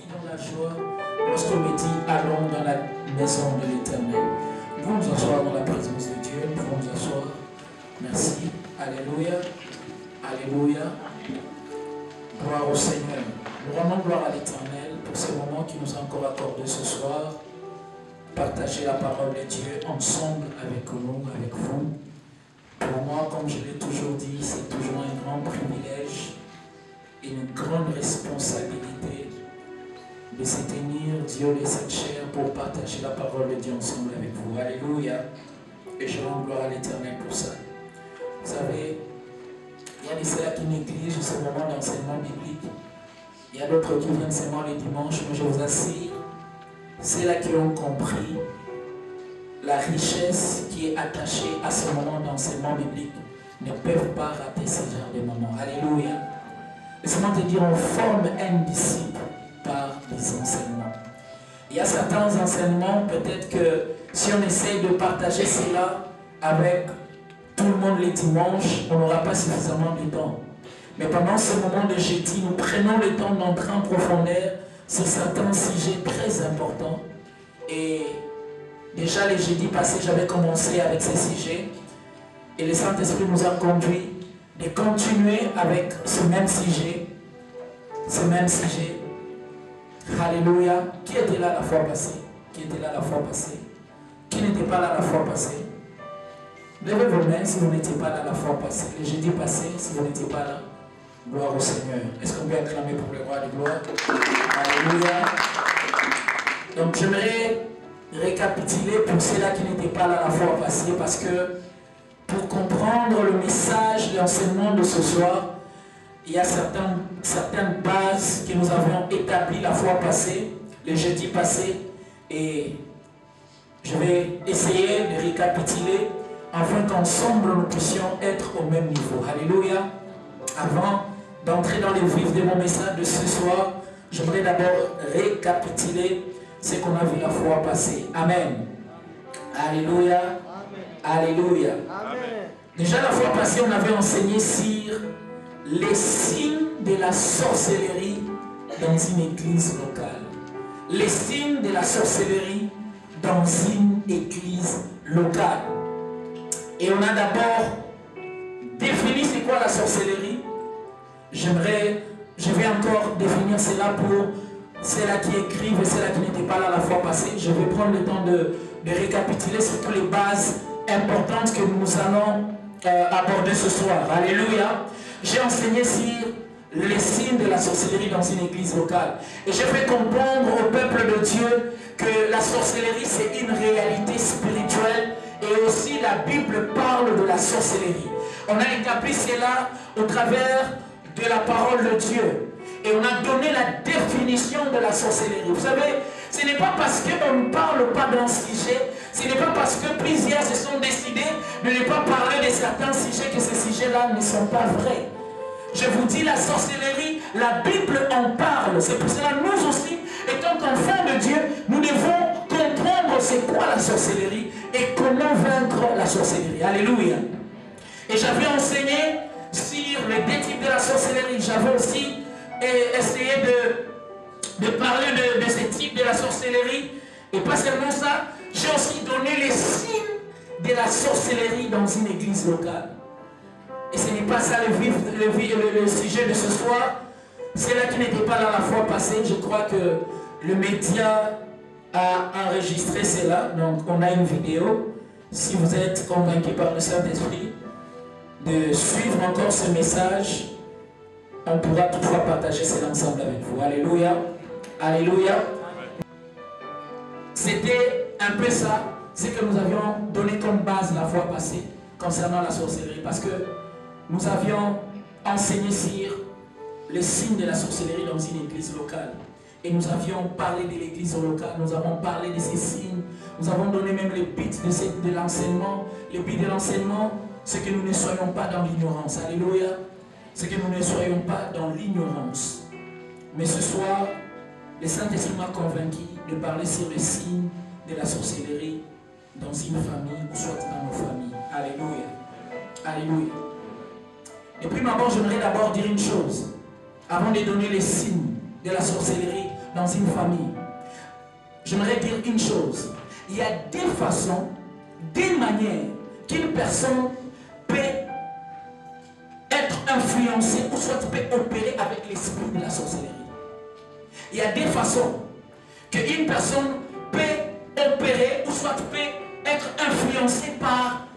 dans la joie lorsqu'on me dit allons dans la maison de l'Éternel. Nous pouvons nous asseoir dans la présence de Dieu. Nous pouvons nous asseoir. Merci. Alléluia. Alléluia. Gloire au Seigneur. Nous rendons gloire à l'Éternel pour ce moment qui nous a encore accordé ce soir. Partager la parole de Dieu ensemble avec nous, avec vous. Pour moi, comme je l'ai toujours dit, c'est toujours un grand privilège et une grande responsabilité de se tenir Dieu de cette chair pour partager la parole de Dieu ensemble avec vous. Alléluia. Et je rends gloire à l'Éternel pour ça. Vous savez, il y a des ceux qui négligent ce moment d'enseignement biblique. Il y a d'autres qui viennent seulement les dimanches, mais je vous assure, ceux-là qui ont compris la richesse qui est attachée à ce moment d'enseignement biblique ne peuvent pas rater ce genre de moment. Alléluia. Laisse-moi te dire, on forme un disciple par les enseignements. Il y a certains enseignements, peut-être que si on essaye de partager cela avec tout le monde les dimanches, on n'aura pas suffisamment de temps. Mais pendant ce moment de jeudi, nous prenons le temps d'entrer en profondeur sur certains sujets très importants. Et déjà les jeudis passés, j'avais commencé avec ces sujets. Et le Saint-Esprit nous a conduits de continuer avec ce même sujet. Ce même sujet. Alléluia. Qui était là la fois passée? Qui était là la fois passée? Qui n'était pas là la fois passée? Levez vos mains si vous n'étiez pas là la fois passée. Le jeudi passé, si vous n'étiez pas là. Gloire au Seigneur. Est-ce qu'on peut acclamer pour le roi de gloire? Alléluia. Donc j'aimerais récapituler pour ceux-là qui n'étaient pas là la fois passée, parce que pour comprendre le message de l'enseignement de ce soir, il y a certaines bases que nous avons établies la fois passée, le jeudi passé, et je vais essayer de récapituler afin qu'ensemble nous puissions être au même niveau. Alléluia. Avant d'entrer dans les vifs de mon message de ce soir, j'aimerais d'abord récapituler ce qu'on a vu la fois passée. Amen. Alléluia. Alléluia. Amen. Déjà la fois passée, on avait enseigné sur les signes de la sorcellerie dans une église locale. Les signes de la sorcellerie dans une église locale. Et on a d'abord défini c'est quoi la sorcellerie. Je vais encore définir cela pour ceux-là qui écrivent et ceux-là qui n'étaient pas là la fois passée. Je vais prendre le temps de récapituler surtout les bases importantes que nous allons aborder ce soir. Alléluia. J'ai enseigné sur les signes de la sorcellerie dans une église locale. Et je fais comprendre au peuple de Dieu que la sorcellerie c'est une réalité spirituelle et aussi la Bible parle de la sorcellerie. On a établi cela au travers de la parole de Dieu. Et on a donné la définition de la sorcellerie. Vous savez, ce n'est pas parce qu'on ne parle pas d'un sujet, ce n'est pas parce que plusieurs se sont décidés de ne pas parler de certains sujets que ces sujets-là ne sont pas vrais. Je vous dis, la sorcellerie, la Bible en parle. C'est pour cela que nous aussi, étant qu'enfants de Dieu, nous devons comprendre c'est quoi la sorcellerie et comment vaincre la sorcellerie. Alléluia. Et j'avais enseigné sur les deux types de la sorcellerie. J'avais aussi essayé de parler de ces types de la sorcellerie. Et pas seulement ça, j'ai aussi donné les signes de la sorcellerie dans une église locale. Et ce n'est pas ça le sujet de ce soir. C'est là qui n'était pas là la fois passée. Je crois que le média a enregistré cela. Donc on a une vidéo. Si vous êtes convaincu par le Saint-Esprit de suivre encore ce message, on pourra toutefois partager cela ensemble avec vous. Alléluia. Alléluia. C'était un peu ça, ce que nous avions donné comme base la fois passée concernant la sorcellerie. Parce que nous avions enseigné sur les signes de la sorcellerie dans une église locale. Et nous avions parlé de l'église locale, nous avons parlé de ces signes. Nous avons donné même les buts de l'enseignement. Le but de l'enseignement, c'est que nous ne soyons pas dans l'ignorance. Alléluia. C'est que nous ne soyons pas dans l'ignorance. Mais ce soir, le Saint-Esprit m'a convaincu de parler sur les signes de la sorcellerie dans une famille ou soit dans nos familles. Alléluia. Alléluia. Et puis, j'aimerais d'abord dire une chose. Avant de donner les signes de la sorcellerie dans une famille, j'aimerais dire une chose. Il y a des façons, des manières qu'une personne peut être influencée ou soit peut opérer avec l'esprit de la sorcellerie. Il y a des façons qu'une personne peut opérer ou soit peut être influencée par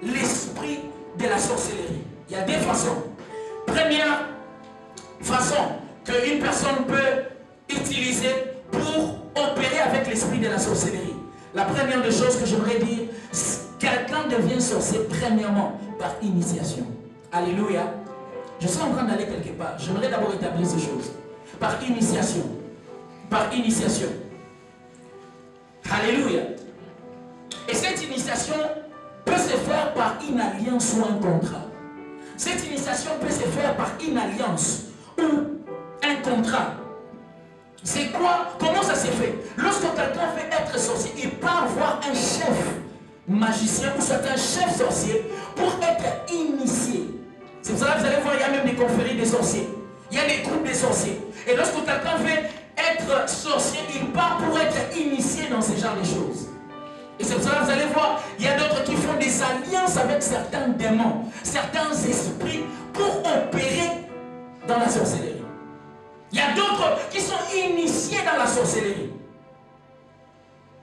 l'esprit de la sorcellerie. Il y a des façons. Première façon qu'une personne peut utiliser pour opérer avec l'esprit de la sorcellerie. La première des choses que j'aimerais dire, quelqu'un devient sorcier premièrement par initiation. Alléluia. Je suis en train d'aller quelque part. J'aimerais d'abord établir ces choses. Par initiation. Par initiation. Alléluia. Et cette initiation peut se faire par une alliance ou un contrat. Cette initiation peut se faire par une alliance ou un contrat. C'est quoi? Comment ça s'est fait? Lorsque quelqu'un veut être sorcier, il part voir un chef magicien ou soit un chef sorcier pour être initié. C'est pour ça que vous allez voir, il y a même des confréries des sorciers. Il y a des groupes de sorciers. Et lorsque quelqu'un veut être sorcier, il part pour être initié dans ce genre de choses. Et c'est pour ça que vous allez voir, il y a d'autres qui font des alliances avec certains démons, certains esprits pour opérer dans la sorcellerie. Il y a d'autres qui sont initiés dans la sorcellerie.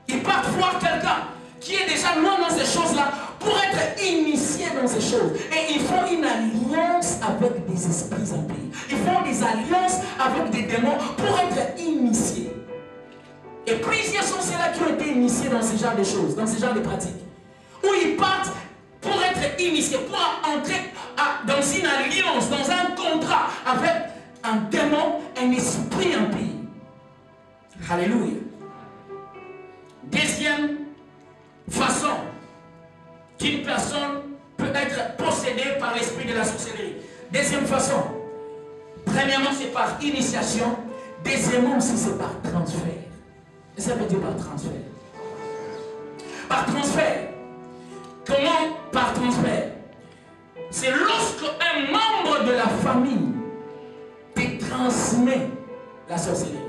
Ils partent voir quelqu'un qui est déjà loin dans ces choses-là pour être initié dans ces choses. Et ils font une alliance avec des esprits impurs. Ils font des alliances avec des démons pour être initiés. Et plusieurs sont ceux-là qui ont été initiés dans ce genre de choses, dans ce genre de pratiques. Où ils partent pour être initiés, pour entrer dans une alliance, dans un contrat avec un démon, un esprit impur. Alléluia. Deuxième façon qu'une personne peut être possédée par l'esprit de la sorcellerie. Deuxième façon. Premièrement, c'est par initiation. Deuxièmement aussi, c'est par transfert. Et ça veut dire par transfert. Par transfert. Comment par transfert? C'est lorsque un membre de la famille te transmet la sorcellerie.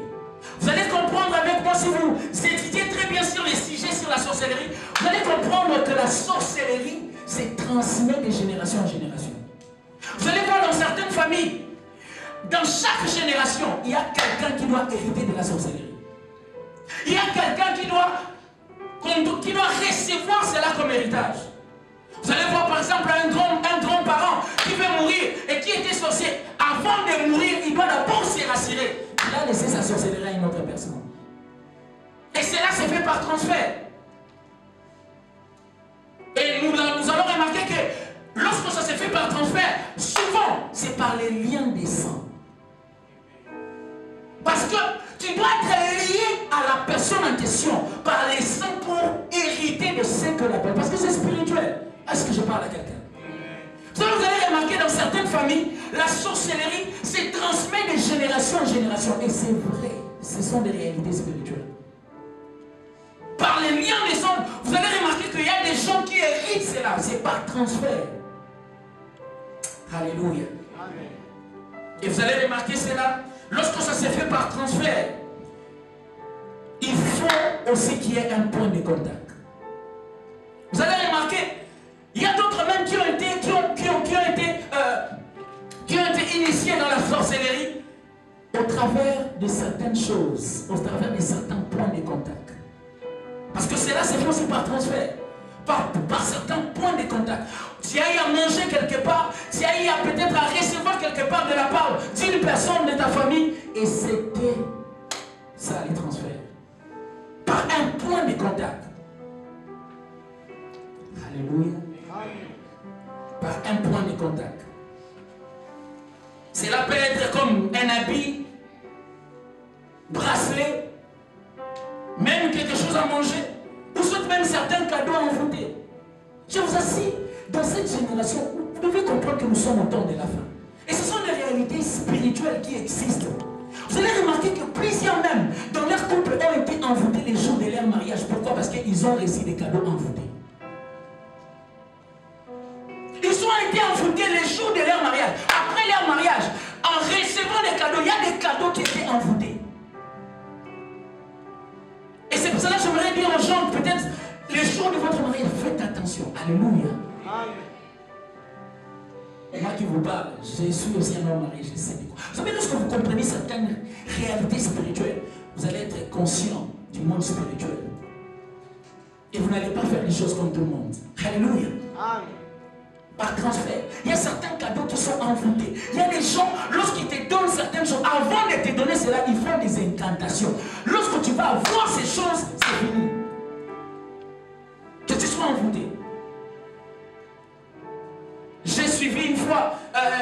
Vous allez comprendre avec moi, si vous étudiez très bien sur les sujets sur la sorcellerie, vous allez comprendre que la sorcellerie se transmet de génération en génération. Vous allez voir dans certaines familles, dans chaque génération, il y a quelqu'un qui doit hériter de la sorcellerie. Il y a quelqu'un qui doit recevoir cela comme héritage. Vous allez voir par exemple un grand-parent qui veut mourir et qui était sorcier. Avant de mourir, il doit d'abord se rassurer. Il a laissé sa sorcellerie à une autre personne. Et cela se fait par transfert. Et nous allons remarquer que lorsque ça se fait par transfert, souvent c'est par les liens des sangs. Parce que tu dois être lié à la personne en question par les sangs pour hériter de ce que l'appelle. Parce que c'est spirituel. Est-ce que je parle à quelqu'un? Vous allez remarquer dans certaines familles, la sorcellerie se transmet de génération en génération. Et c'est vrai, ce sont des réalités spirituelles. Par les liens des sangs, vous allez remarquer qu'il y a des gens qui héritent cela. C'est par transfert. Alléluia. Et vous allez remarquer cela. Lorsque ça se fait par transfert, il faut aussi qu'il y ait un point de contact. Vous allez remarquer, il y a d'autres même qui ont été initiés dans la sorcellerie au travers de certaines choses, au travers de certains points de contact. Parce que cela se fait aussi par transfert, par certains points de contact. Tu as eu à manger quelque part, tu as eu à peut-être à recevoir quelque part de la part d'une personne de ta famille, et c'était ça les transferts. Par un point de contact. Alléluia. Par un point de contact. Cela peut être comme un habit, bracelet, même quelque chose à manger, ou soit même certains cadeaux envoûtés. Je vous assure, dans cette génération, vous devez comprendre que nous sommes au temps de la fin. Et ce sont des réalités spirituelles qui existent. Vous allez remarquer que plusieurs même, dans leur couple, ont été envoûtés les jours de leur mariage. Pourquoi? Parce qu'ils ont reçu des cadeaux envoûtés. Ils ont été envoûtés les jours de leur mariage. Après leur mariage, en recevant des cadeaux, il y a des cadeaux qui étaient envoûtés. incantation. Alléluia. Amen. Moi qui vous parle, je suis aussi un homme marié, je sais de quoi. Vous savez, lorsque vous comprenez certaines réalités spirituelles, vous allez être conscient du monde spirituel. Et vous n'allez pas faire les choses comme tout le monde. Alléluia. Amen. Par transfert. Il y a certains cadeaux qui sont envoûtés. Il y a des gens, lorsqu'ils te donnent certaines choses, avant de te donner cela, ils font des incantations. Lorsque tu vas voir ces choses, c'est fini. Que tu sois envoûté. J'ai suivi une fois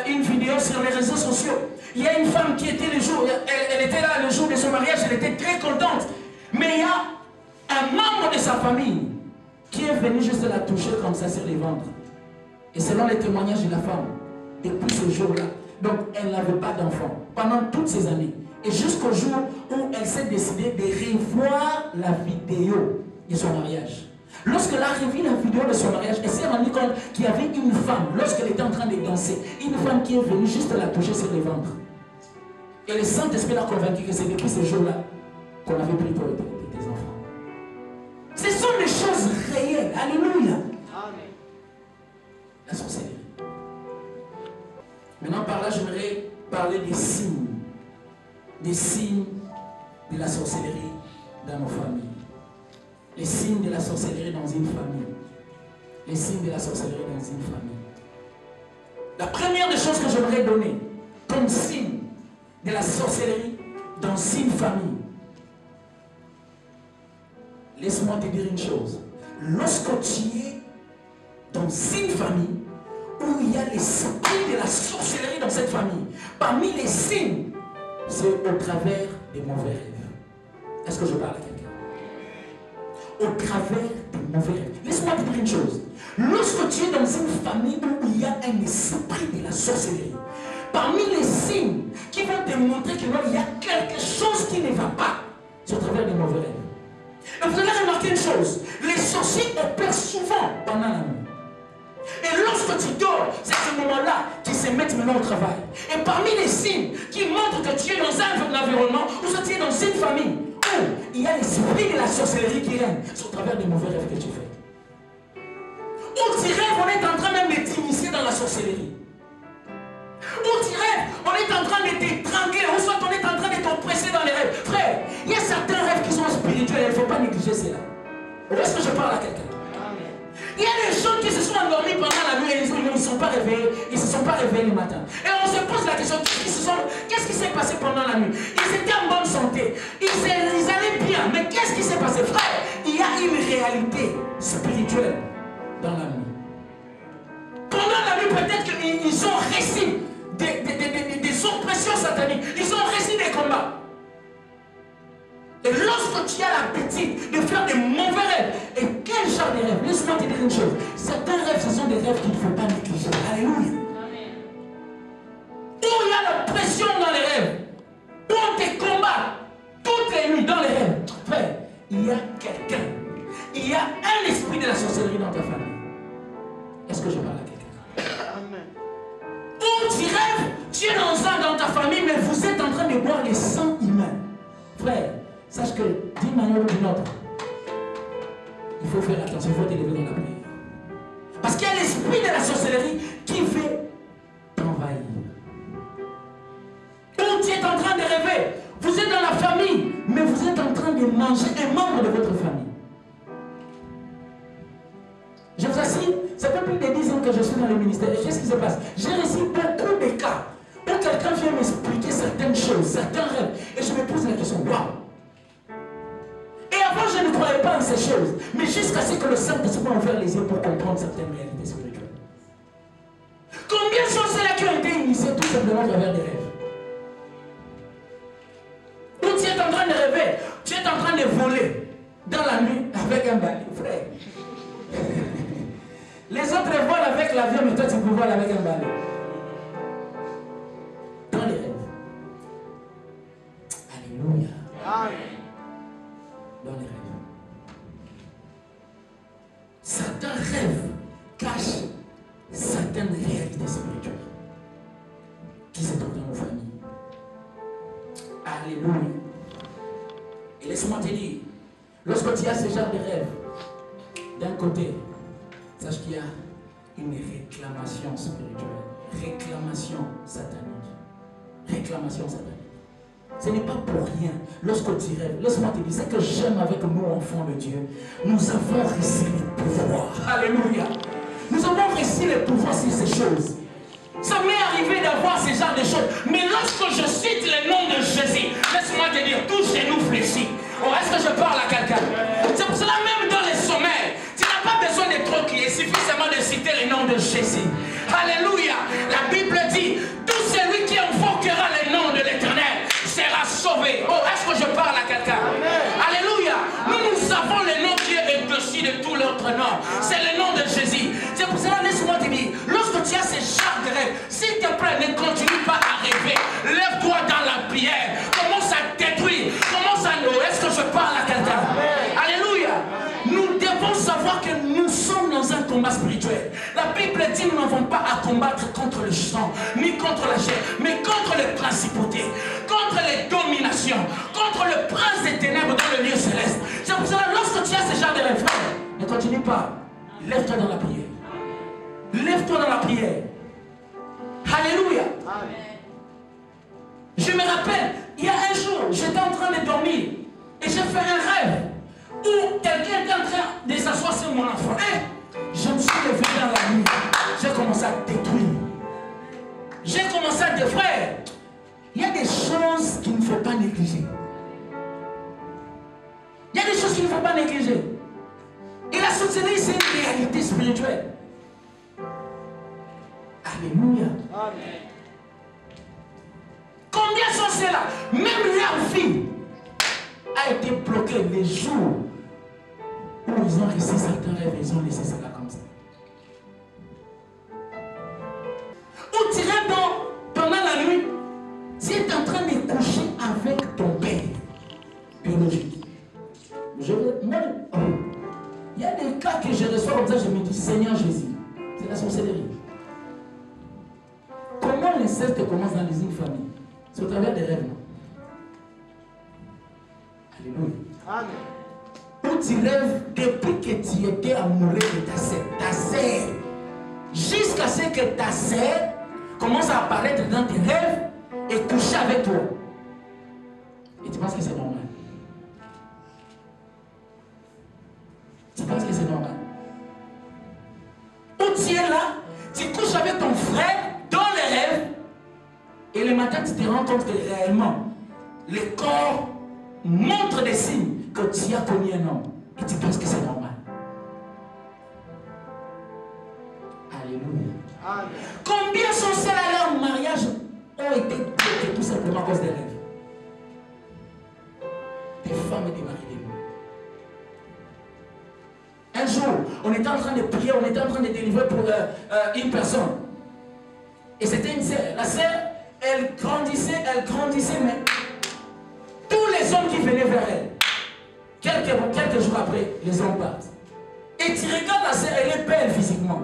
une vidéo sur les réseaux sociaux. Il y a une femme qui était le jour, elle était là le jour de son mariage, elle était très contente. Mais il y a un membre de sa famille qui est venu juste la toucher comme ça sur les ventres. Et selon les témoignages de la femme, depuis ce jour-là, donc elle n'avait pas d'enfant pendant toutes ces années. Et jusqu'au jour où elle s'est décidée de revoir la vidéo de son mariage. Lorsqu'elle a revu la vidéo de son mariage, elle s'est rendue compte qu'il y avait une femme, lorsqu'elle était en train de danser, une femme qui est venue juste la toucher sur les ventres. Et le Saint-Esprit l'a convaincu que c'est depuis ce jour-là qu'on avait pris pour des enfants. Ce sont des choses réelles. Alléluia. Amen. La sorcellerie. Maintenant, par là, j'aimerais parler des signes. Des signes de la sorcellerie dans nos familles. Les signes de la sorcellerie dans une famille. Les signes de la sorcellerie dans une famille. La première des choses que j'aimerais donner comme signe de la sorcellerie dans une famille. Laisse-moi te dire une chose. Lorsque tu es dans une famille où il y a l'esprit de la sorcellerie dans cette famille, parmi les signes, c'est au travers des mauvais rêves. Est-ce que je parle à quelqu'un? Au travers des mauvais rêves. Laisse-moi te dire une chose. Lorsque tu es dans une famille où il y a un esprit de la sorcellerie, parmi les signes qui vont te montrer qu'il y a quelque chose qui ne va pas, c'est au travers des mauvais rêves. Et vous allez remarquer une chose, les sorciers opèrent souvent pendant la nuit. Et lorsque tu dors, c'est ce moment-là qu'ils se mettent maintenant au travail. Et parmi les signes qui montrent que tu es dans un environnement ou que tu es dans une famille où il y a l'esprit de la sorcellerie qui règne, c'est au travers des mauvais rêves que tu fais. Où tu rêves, on est en train même de t'initier dans la sorcellerie. Où tu rêves, on est en train de t'étrangler, ou soit on est en train de t'oppresser dans les rêves. Frère, il y a certains rêves qui sont spirituels, il ne faut pas négliger cela. Où est-ce que je parle à quelqu'un? Il y a des gens qui se sont endormis pendant la nuit et ils ne sont pas réveillés, ils ne se sont pas réveillés le matin. Et on se pose la question, qu'est-ce qui s'est passé pendant la nuit? Ils étaient en bonne santé, ils allaient bien, mais qu'est-ce qui s'est passé? Frère, il y a une réalité spirituelle dans la nuit. Pendant la nuit, peut-être qu'ils ont réussi des oppressions sataniques, ils ont réussi des combats. Et lorsque tu as l'appétit de faire des mauvais rêves, et quel genre de rêves? Laisse-moi te dire une chose. Certains rêves, ce sont des rêves qu'il ne faut pas négliger. Alléluia. Amen. Où il y a la pression dans les rêves, où on te combat toutes les nuits dans les rêves. Frère, il y a quelqu'un, il y a un esprit de la sorcellerie dans ta famille. Est-ce que je parle à quelqu'un? Amen. Où tu rêves, tu es dans ta famille, mais vous êtes en train de boire le sang humain. Frère, sache que d'une manière ou d'une autre, il faut faire attention, il faut t'élever dans la prière. Parce qu'il y a l'esprit de la sorcellerie qui veut t'envahir. Où tu es en train de rêver, vous êtes dans la famille, mais vous êtes en train de manger un membre de votre famille. Je vous assure, ça fait plus de 10 ans que je suis dans le ministère. Et qu'est-ce qui se passe? J'ai reçu beaucoup de cas où quelqu'un vient m'expliquer certaines choses, certains rêves. Et je me pose la question, waouh! Avant, je ne croyais pas en ces choses, mais jusqu'à ce que le Saint-Esprit m'a ouvert les yeux pour comprendre certaines réalités spirituelles. Combien sont ceux-là qui ont été initiés tout simplement à travers des rêves? Où tu es en train de rêver, tu es en train de voler dans la nuit avec un balai, frère. Les autres volent avec l'avion, mais toi tu peux voler avec un balai. Dans les rêves. Alléluia. Amen. Dans les rêves. Certains rêves cachent certaines réalités spirituelles qui se trouvent dans nos familles. Alléluia. Et laisse-moi te dire, lorsque tu as ce genre de rêve, d'un côté, Sache qu'il y a une réclamation spirituelle, réclamation satanique. Réclamation satanique. Ce n'est pas pour rien. Lorsque tu rêves, laisse-moi te dire, ce que j'aime avec nous, enfants de Dieu, nous avons reçu le pouvoir. Alléluia. Nous avons reçu le pouvoir sur ces choses. Ça m'est arrivé d'avoir ce genre de choses. Mais lorsque je cite le nom de Jésus, laisse-moi te dire, tout genou fléchit. Oh, est-ce que je parle à quelqu'un? C'est pour cela, même dans les sommets, tu n'as pas besoin de trop crier, il suffit seulement de citer le nom de Jésus. Alléluia. La Bible dit, tout celui qui invoquera le nom de l'Éternel sera sauvé. Oh, est-ce que je parle à quelqu'un? Alléluia. Nous savons le nom qui est au-dessus de tout l'autre nom. C'est le nom de Jésus. C'est pour cela, laisse-moi te dire, lorsque tu as ce genre de rêve, s'il te plaît, ne continue pas à rêver. Lève-toi dans la prière. Commence à détruire. Commence à nous. Est-ce que je parle à quelqu'un? Alléluia. Nous devons savoir que nous sommes dans un combat spirituel. La Bible dit nous n'avons pas à combattre contre le sang, ni contre la chair, mais contre les principautés, contre les dominations, contre le prince des ténèbres dans le lieu céleste. C'est pour cela, lorsque tu as ce genre de rêve, ne continue pas. Lève-toi dans la prière. Lève-toi dans la prière. Alléluia. Je me rappelle, il y a un jour, j'étais en train de dormir et j'ai fait un rêve où quelqu'un était en train de s'asseoir sur mon enfant. Et je me suis levé dans la nuit. J'ai commencé à détruire. J'ai commencé à dire, frère, il y a des choses qu'il ne faut pas négliger. Il y a des choses qu'il ne faut pas négliger. Et la société, c'est une réalité spirituelle. Alléluia. Amen. Combien sont ceux-là? Même leur vie a été bloquée les jours où ils ont reçu certains rêves, ils ont laissé cela comme ça. Où tu rêves pendant la nuit, tu es en train de coucher avec ton père biologique. Il y a des cas que je reçois comme ça, je me dis, Seigneur Jésus, c'est la sorcellerie. Comment l'inceste commence dans les familles? C'est au travers des rêves. Non? Alléluia. Amen. Où tu rêves depuis que tu étais amoureux de ta sœur, jusqu'à ce que ta sœur commence à apparaître dans tes rêves et coucher avec toi. Et tu penses que c'est normal? Tu penses que c'est normal? Où tu es là, tu couches avec ton frère dans les rêves et le matin tu te rends compte que réellement le corps montre des signes que tu as connu un homme et tu penses que c'est normal. Alléluia. Amen. Combien sont ceux à leur mariage ont été bloqués tout simplement à cause des rêves? Des femmes et des maris des mots. Un jour, on était en train de prier, on était en train de délivrer pour une personne. Et c'était une sœur. La sœur, elle grandissait, mais tous les hommes qui venaient vers elle, quelques jours après, les hommes partent. Et tu regardes la sœur, elle est belle physiquement.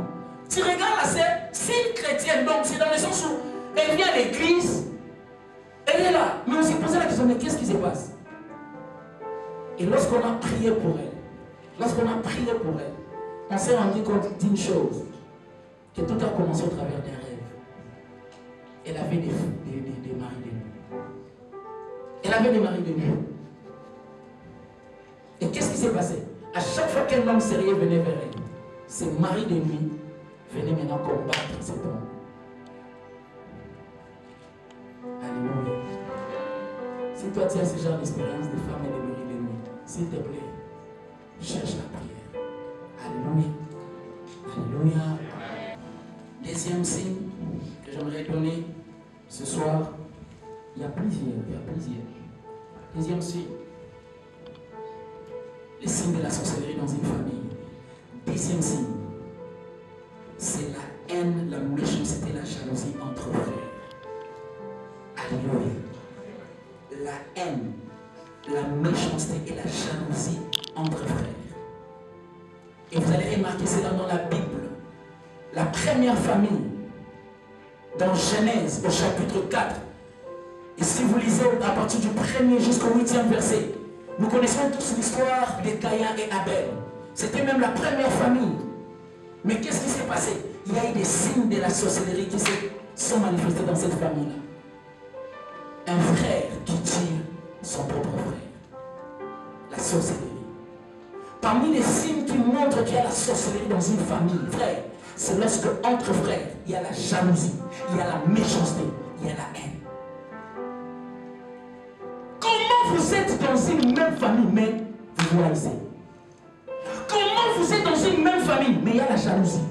Tu regardes la sœur, c'est une chrétienne, donc c'est dans le sens où elle vient à l'église, elle est là. Mais on s'est posé la question, mais qu'est-ce qui se passe? Et lorsqu'on a prié pour elle, on s'est rendu compte d'une chose, que tout a commencé au travers d'un rêve. Elle avait des maris de nuit. Elle avait des maris de nuit. Et qu'est-ce qui s'est passé? À chaque fois qu'un homme sérieux venait vers elle, ses maris de nuit venaient maintenant combattre cet homme. Alléluia. Si toi tu as ce genre d'expérience de femmes et de maris de nuit, s'il te plaît, cherche la prière. Alléluia. Alléluia. Deuxième signe que j'aimerais donner ce soir, il y a plusieurs. Deuxième signe, les signes de la sorcellerie dans une famille. Deuxième signe, c'est la haine, la méchanceté, la jalousie entre frères. Alléluia. La haine, la méchanceté et la jalousie entre frères. Et vous allez remarquer cela dans la Bible. La première famille, dans Genèse, au chapitre 4. Et si vous lisez à partir du 1er jusqu'au 8e verset, nous connaissons tous l'histoire de Caïn et Abel. C'était même la première famille. Mais qu'est-ce qui s'est passé? Il y a eu des signes de la sorcellerie qui se sont manifestés dans cette famille-là. Un frère qui tue son propre frère. La sorcellerie. Parmi les signes qui montrent qu'il y a la sorcellerie dans une famille, frère, c'est lorsque entre frères, il y a la jalousie, il y a la méchanceté, il y a la haine. Comment vous êtes dans une même famille, mais vous vous haïssez? Comment vous êtes dans une même famille, mais il y a la jalousie?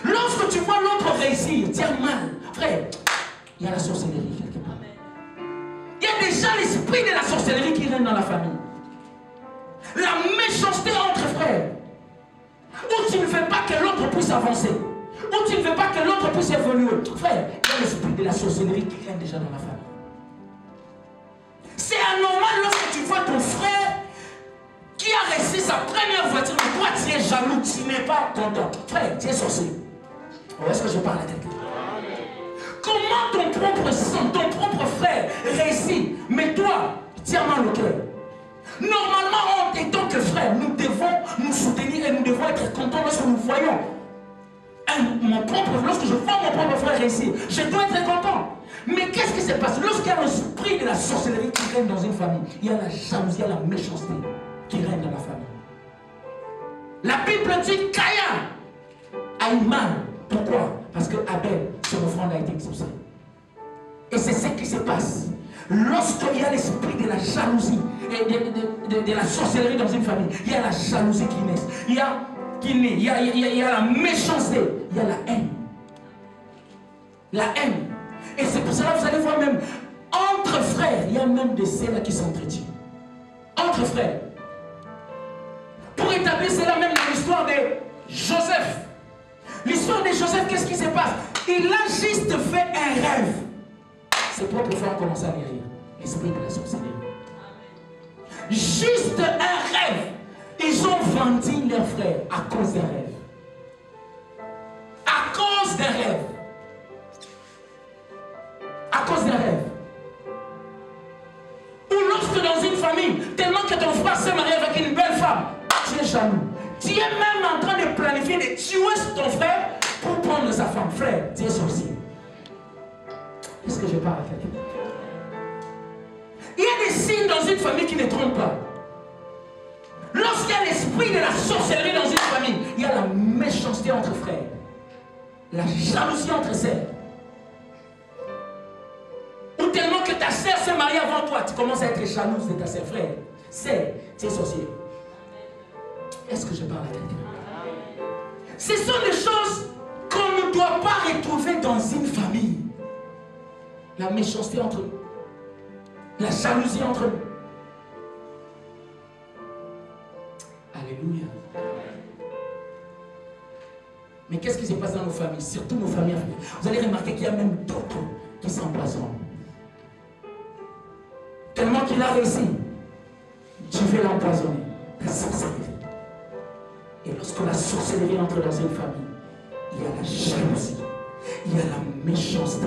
Lorsque tu vois l'autre réussir, dire mal, frère, il y a la sorcellerie quelque part. Il y a déjà l'esprit de la sorcellerie qui règne dans la famille. La méchanceté entre frères. Où tu ne veux pas que l'autre puisse avancer. Où tu ne veux pas que l'autre puisse évoluer. Frère, il y a l'esprit de la sorcellerie qui règne déjà dans la famille. C'est anormal lorsque tu vois ton frère qui a réussi sa première voiture, mais toi tu es jaloux, tu n'es pas content. Frère, tu es sorcier. Est-ce que je parle à quelqu'un? Comment ton propre sang, ton propre frère réussit, mais toi, tu as mal au cœur? Normalement, en tant que frère, nous devons nous soutenir et nous devons être contents lorsque nous voyons lorsque je vois mon propre frère réussir, je dois être content. Mais qu'est-ce qui se passe? Lorsqu'il y a l'esprit de la sorcellerie qui règne dans une famille, il y a la jalousie, il y a la méchanceté qui règne dans la famille. La Bible dit Caïn a eu mal. Pourquoi? Parce que Abel, son offrande a été exaucée. Et c'est ce qui se passe. Lorsqu'il y a l'esprit de la jalousie et de la sorcellerie dans une famille, il y a la jalousie qui naît. Il y a la méchanceté, il y a la haine. La haine. Et c'est pour cela que vous allez voir même, entre frères, il y a même des scènes qui s'entretuent. Entre frères. Pour établir cela même dans l'histoire de Joseph. L'histoire de Joseph, qu'est-ce qui se passe? Il a juste fait un rêve. Ses propres frères ont commencé à lire. L'esprit de la sorcellerie. Juste un rêve. Ils ont vendu leurs frères à cause d'un rêve. À cause d'un rêve. À cause d'un rêve. Ou lorsque dans une famille, tellement que ton frère s'est marié avec une belle femme, tu es jaloux. Tu es même en train de planifier de tuer ton frère pour prendre sa femme. Frère, tu es sorcier. Est-ce que je parle à quelqu'un? Il y a des signes dans une famille qui ne trompent pas. Lorsqu'il y a l'esprit de la sorcellerie dans une famille, il y a la méchanceté entre frères. La jalousie entre sœurs. Ou tellement que ta sœur s'est mariée avant toi, tu commences à être jalouse de ta sœur. Frère, tu es sorcier. Est-ce que je parle à quelqu'un? Ce sont des choses qu'on ne doit pas retrouver dans une famille. La méchanceté entre nous. La jalousie entre nous. Alléluia. Mais qu'est-ce qui se passe dans nos familles? Surtout nos familles africaines. Vous allez remarquer qu'il y a même d'autres qui s'empoisonnent. Tellement qu'il a réussi, tu veux l'empoisonner. La sorcellerie. Et lorsque la sorcellerie entre dans une famille, il y a la jalousie, il y a la méchanceté,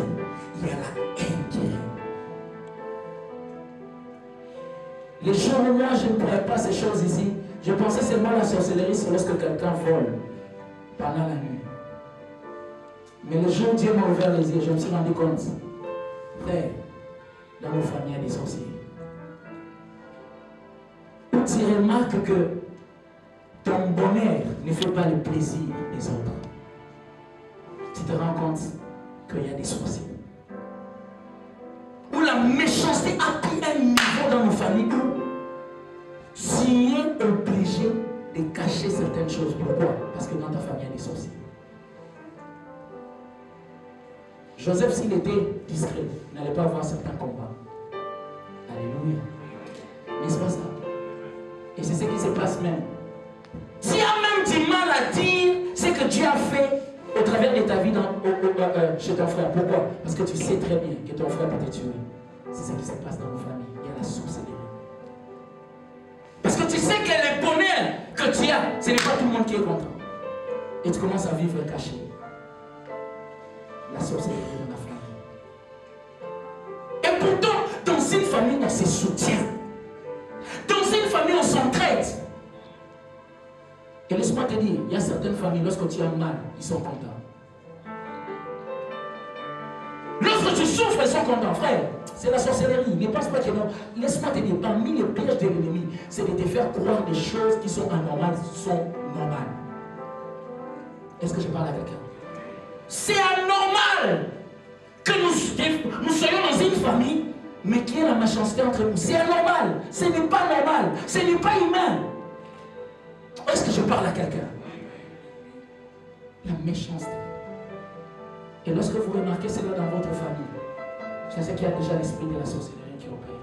il y a la haine qui règne. Les jours où moi je ne pourrais pas ces choses ici, je pensais seulement à la sorcellerie, c'est lorsque quelqu'un vole pendant la nuit. Mais le jour où Dieu m'a ouvert les yeux, je me suis rendu compte, frère, dans nos familles, il y a des sorciers. Tu remarques que ton bonheur ne fait pas le plaisir des autres. Tu te rends compte qu'il y a des sorciers. Où la méchanceté a pris un niveau dans nos familles où tu es obligé de cacher certaines choses. Pourquoi? Parce que dans ta famille, il y a des sorciers. Joseph, s'il était discret, n'allait pas avoir certains combats. Alléluia. N'est-ce pas ça? Et c'est ce qui se passe même. Tu as même du mal à dire ce que Dieu a fait au travers de ta vie chez ton frère. Pourquoi? Parce que tu sais très bien que ton frère peut te tuer. C'est ce qui se passe dans nos familles. Il y a la sorcellerie. Parce que tu sais que le bonheur que tu as, ce n'est pas tout le monde qui est content. Et tu commences à vivre caché. La sorcellerie dans la famille. Et pourtant, dans une famille, on se soutient. Dans une famille, on s'entraide. Et laisse-moi te dire, il y a certaines familles, lorsque tu as mal, ils sont contents. Lorsque tu souffres, ils sont contents, frère. C'est la sorcellerie. Ne pense pas que non. Laisse-moi te dire, parmi les pièges de l'ennemi, c'est de te faire croire des choses qui sont anormales, sont normales. Est-ce que je parle à quelqu'un? C'est anormal que nous soyons dans une famille, mais qu'il y ait la méchanceté entre nous. C'est anormal. Ce n'est pas normal. Ce n'est pas humain. Est-ce que je parle à quelqu'un? La méchanceté. Et lorsque vous remarquez cela dans votre famille, c'est ce qu'il y a déjà l'esprit de la sorcellerie qui opère.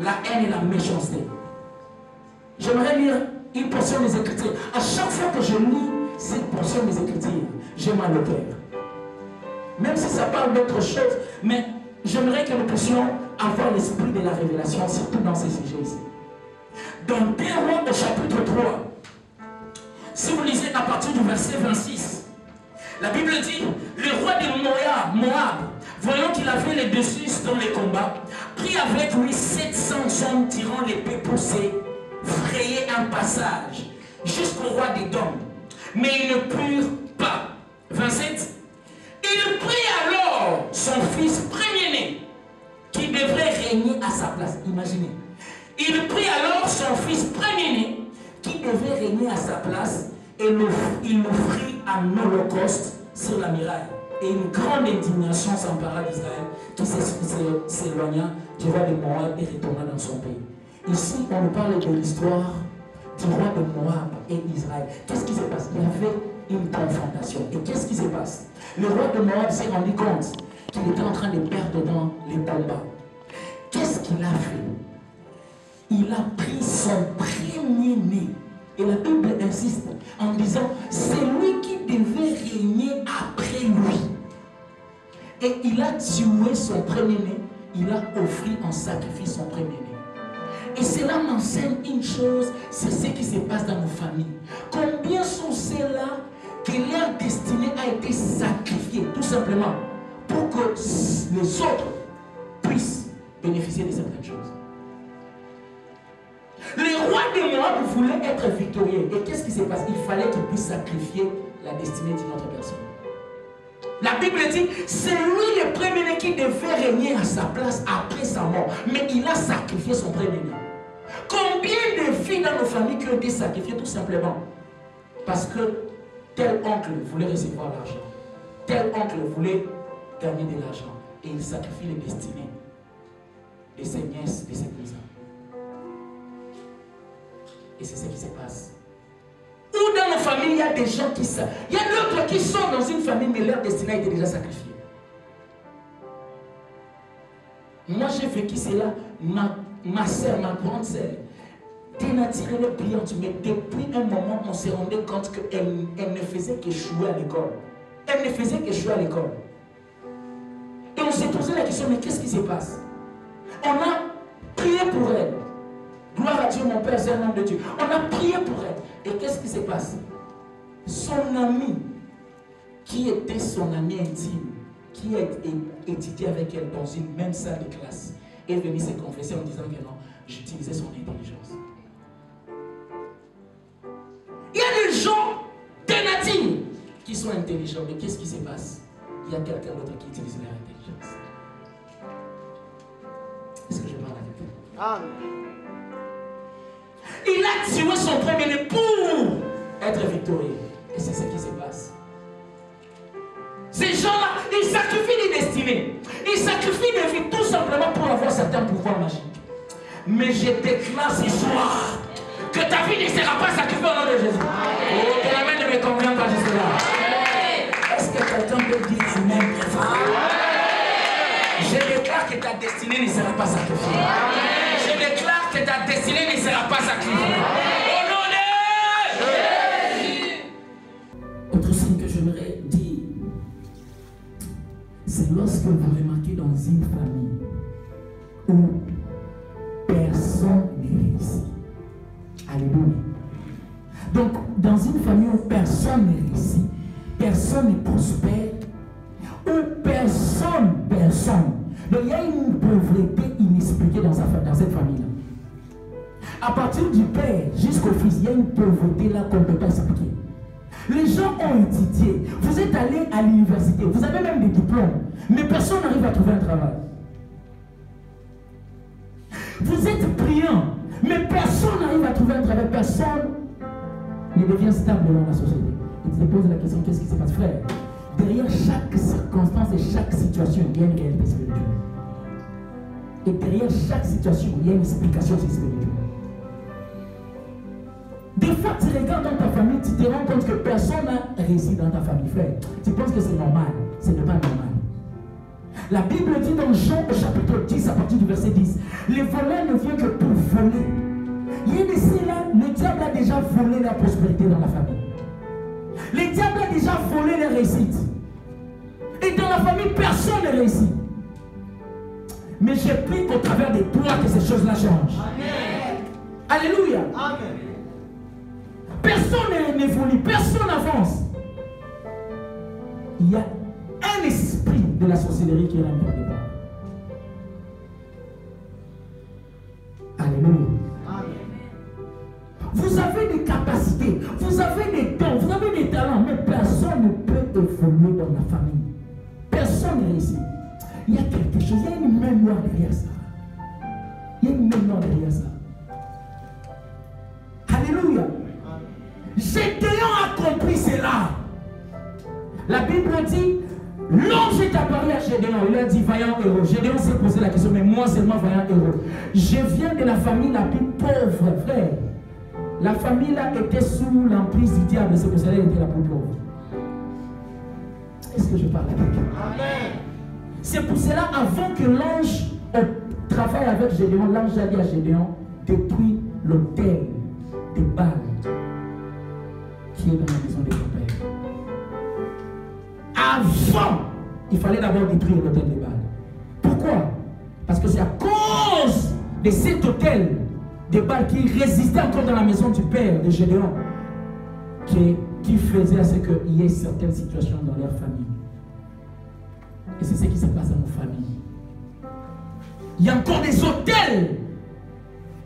La haine et la méchanceté. J'aimerais lire une portion des Écritures. À chaque fois que je lis cette portion des Écritures, j'ai mal au cœur. Même si ça parle d'autre chose, mais j'aimerais que nous puissions avoir l'esprit de la révélation, surtout dans ces sujets ici. Dans 2 Rois au chapitre 3, si vous lisez à partir du verset 26, la Bible dit, le roi de Moab, voyant qu'il avait les dessus dans les combats, prit avec lui 700 hommes tirant l'épée pour se frayer un passage jusqu'au roi d'Édom. Mais ils ne purent pas. 27. Il prit alors son fils premier-né, qui devrait régner à sa place. Imaginez. Il prit alors son fils premier-né, qui devait régner à sa place, et il l'offrit en holocauste sur la muraille. Et une grande indignation s'empara d'Israël, qui s'éloigna du roi de Moab et retourna dans son pays. Ici, on nous parle de l'histoire du roi de Moab et Israël. Qu'est-ce qui se passe? Il y avait une confrontation. Et qu'est-ce qui se passe? Le roi de Moab s'est rendu compte qu'il était en train de perdre dans les combats. Qu'est-ce qu'il a fait? Il a pris son premier-né. Et la Bible insiste en disant, c'est lui qui devait régner après lui. Et il a tué son premier-né. Il a offert en sacrifice son premier-né. Et cela m'enseigne une chose, c'est ce qui se passe dans nos familles. Combien sont ceux-là que leur destinée a été sacrifiée, tout simplement, pour que les autres puissent bénéficier de certaines choses. Le roi de Moab voulait être victorieux. Et qu'est-ce qui se passe? Il fallait qu'il puisse sacrifier la destinée d'une autre personne. La Bible dit, c'est lui le premier-né qui devait régner à sa place après sa mort. Mais il a sacrifié son premier-né. Combien de filles dans nos familles qui ont été sacrifiées tout simplement parce que tel oncle voulait recevoir l'argent, tel oncle voulait gagner de l'argent, et il sacrifie les destinées de ses nièces, de ses cousins. Et c'est ce qui se passe. Ou dans nos familles, il y a des gens qui savent. Il y a d'autres qui sont dans une famille, mais leur destinée a été déjà sacrifiée. Moi, j'ai vécu cela. Ma soeur, ma grande soeur, dénaturée de brillante, mais depuis un moment, on s'est rendu compte qu'elle ne faisait qu'échouer à l'école. Elle ne faisait qu'échouer à l'école. Et on s'est posé la question, mais qu'est-ce qui se passe? On a prié pour elle. Gloire à Dieu, mon Père, c'est un homme de Dieu. On a prié pour elle. Et qu'est-ce qui se passe? Son ami, qui était son ami intime, qui a étudié avec elle dans une même salle de classe, est venu se confesser en disant que non, j'utilisais son intelligence. Il y a des gens de nature qui sont intelligents, mais qu'est-ce qui se passe? Il y a quelqu'un d'autre qui utilise leur intelligence. Est-ce que je parle avec vous? Amen. Il a tué son premier-né pour être victorieux. Et c'est ce qui se passe. Ces gens-là, ils sacrifient des destinées. Ils sacrifient des vies tout simplement pour avoir certains pouvoirs magiques. Mais je déclare ce soir que ta vie ne sera pas sacrifiée au nom de Jésus. Oh, que la main ne me convient pas jusque-là. Est-ce que quelqu'un peut dire Amen très fort? Je déclare que ta destinée ne sera pas sacrifiée. Je déclare que ta destinée ne sera pas sacrifiée. Au nom de Jésus. Autre signe que j'aimerais dire, c'est lorsque vous remarquez dans une famille où personne ne réussit. Alléluia. Donc, dans une famille où personne ne réussit, personne ne prospère, où personne. Donc, il y a une pauvreté inexpliquée dans cette famille-là. À partir du père jusqu'au fils, il y a une pauvreté là qu'on ne peut pas expliquer. Les gens ont étudié. Vous êtes allé à l'université. Vous avez même des diplômes. Mais personne n'arrive à trouver un travail. Vous êtes brillant. Mais personne n'arrive à trouver un travail. Personne ne devient stable dans la société. Et tu te poses la question, qu'est-ce qui se passe, frère? Derrière chaque circonstance et chaque situation, il y a une réalité spirituelle. Et derrière chaque situation, il y a une explication spirituelle. Des fois, tu regardes dans ta famille, tu te rends compte que personne n'a réussi dans ta famille, frère. Tu penses que c'est normal. Ce n'est pas normal. La Bible dit dans Jean au chapitre 10, à partir du verset 10, les voleurs ne viennent que pour voler. Il y a ici là, le diable a déjà volé la prospérité dans la famille. Le diable a déjà volé les réussites. Et dans la famille, personne ne réussit. Mais j'ai pris qu'au travers de toi que ces choses-là changent. Amen. Alléluia. Amen. Personne n'évolue, personne n'avance. Il y a un esprit de la sorcellerie qui est rentré dedans. Alléluia. Amen. Vous avez des capacités, vous avez des dons, vous avez des talents, mais personne ne peut évoluer dans la famille. Personne ne réussit. Il y a quelque chose, il y a une main noire derrière ça. Il y a une main noire derrière ça. Alléluia. Gédéon a compris cela. La Bible dit, l'ange est apparu à Gédéon. Il a dit, vaillant héros. Gédéon s'est posé la question, mais moi seulement vaillant héros. Je viens de la famille la plus pauvre, frère. La famille là était sous l'emprise du diable, c'est pour cela qu'elle était la plus pauvre. Est-ce que je parle à quelqu'un? Amen. C'est pour cela, avant que l'ange travaille avec Gédéon, l'ange a dit à Gédéon, détruis l'autel des Baal qui est dans la maison de ton père. Avant, il fallait d'abord détruire l'autel des Baal. Pourquoi? Parce que c'est à cause de cet autel des Baal qui résistait encore dans la maison du père de Gédéon qui faisait à ce qu'il y ait certaines situations dans leur famille. Et c'est ce qui se passe dans nos familles. Il y a encore des autels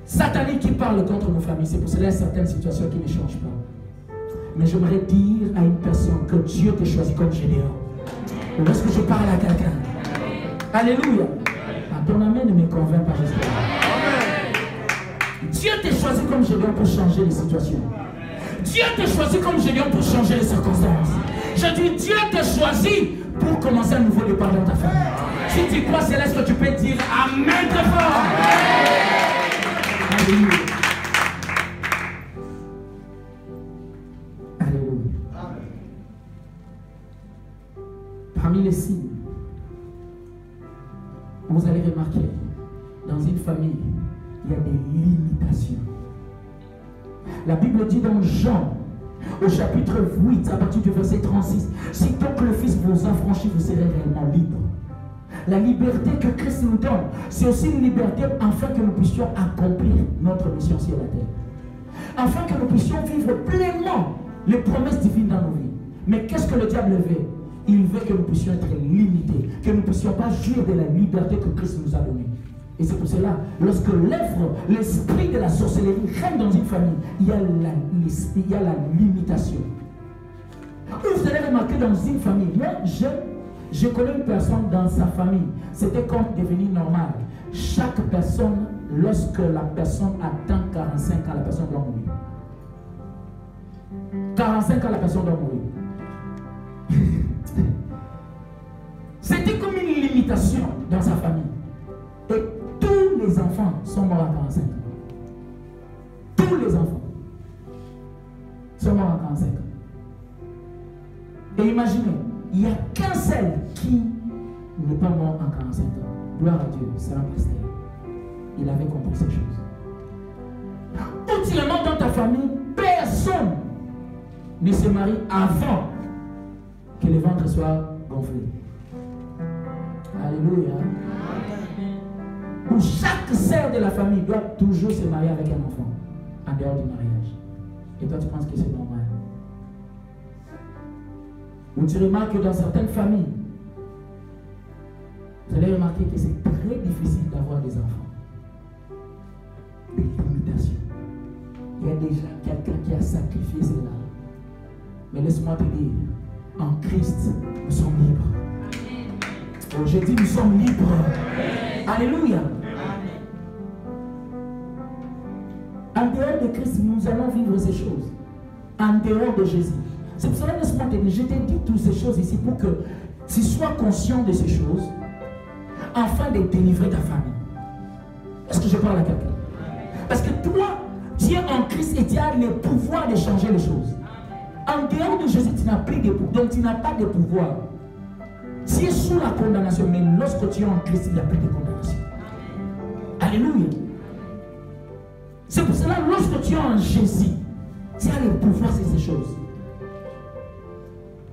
sataniques qui parlent contre nos familles. C'est pour cela qu'il y a certaines situations qui ne changent pas. Mais j'aimerais dire à une personne que Dieu t'a choisi comme Gédéon. Est-ce que je parle à quelqu'un? Alléluia. Ton amen ne me convainc pas, j'espère. Dieu t'a choisi comme Gédéon pour changer les situations. Dieu t'a choisi comme Gédéon pour changer les circonstances. Je dis, Dieu t'a choisi pour commencer un nouveau départ dans ta famille. Si tu crois, c'est là ce que tu peux dire Amen très fort. Alléluia. Alléluia. Parmi les signes, vous allez remarquer, dans une famille, il y a des limitations. La Bible dit dans Jean, au chapitre 8, à partir du verset 36, si donc le Fils vous affranchit, vous serez réellement libre. La liberté que Christ nous donne, c'est aussi une liberté afin que nous puissions accomplir notre mission sur la terre. Afin que nous puissions vivre pleinement les promesses divines dans nos vies. Mais qu'est-ce que le diable veut? Il veut que nous puissions être limités, que nous ne puissions pas jouir de la liberté que Christ nous a donnée. Et c'est pour cela, lorsque l'œuvre, l'esprit de la sorcellerie règne dans une famille, il y a la limitation. Vous allez remarquer dans une famille, moi, je connais une personne dans sa famille, c'était comme devenu normal. Chaque personne, lorsque la personne atteint 45 ans, la personne doit mourir. 45 ans, la personne doit mourir. C'était comme une limitation dans sa famille. Et tous les enfants sont morts à 45 ans. Tous les enfants sont morts à 45 ans. Et imaginez, il n'y a qu'un seul qui n'est pas mort en 45 ans. Gloire à Dieu, c'est un pasteur. Il avait compris ces choses. Ultimement, dans ta famille, personne ne se marie avant que le ventre soit gonflé. Alléluia. Où chaque sœur de la famille doit toujours se marier avec un enfant en dehors du mariage. Et toi, tu penses que c'est normal. Où tu remarques que dans certaines familles, vous allez remarquer que c'est très difficile d'avoir des enfants. Des limitations. déjà quelqu'un qui a sacrifié cela. Mais laisse-moi te dire, en Christ, nous sommes libres. Oh, j'ai dit, nous sommes libres. Alléluia. En dehors de Christ, nous allons vivre ces choses. En dehors de Jésus. C'est pour cela, laisse-moi te dire, je t'ai dit toutes ces choses ici pour que tu sois conscient de ces choses, afin de délivrer ta famille. Est-ce que je parle à quelqu'un? Parce que toi, tu es en Christ et tu as le pouvoir de changer les choses. En dehors de Jésus, tu n'as plus de pouvoir. Donc tu n'as pas de pouvoir. Tu es sous la condamnation, mais lorsque tu es en Christ, il n'y a plus de condamnation. Alléluia. C'est pour cela, lorsque tu es en Jésus, tu as le pouvoir sur ces choses.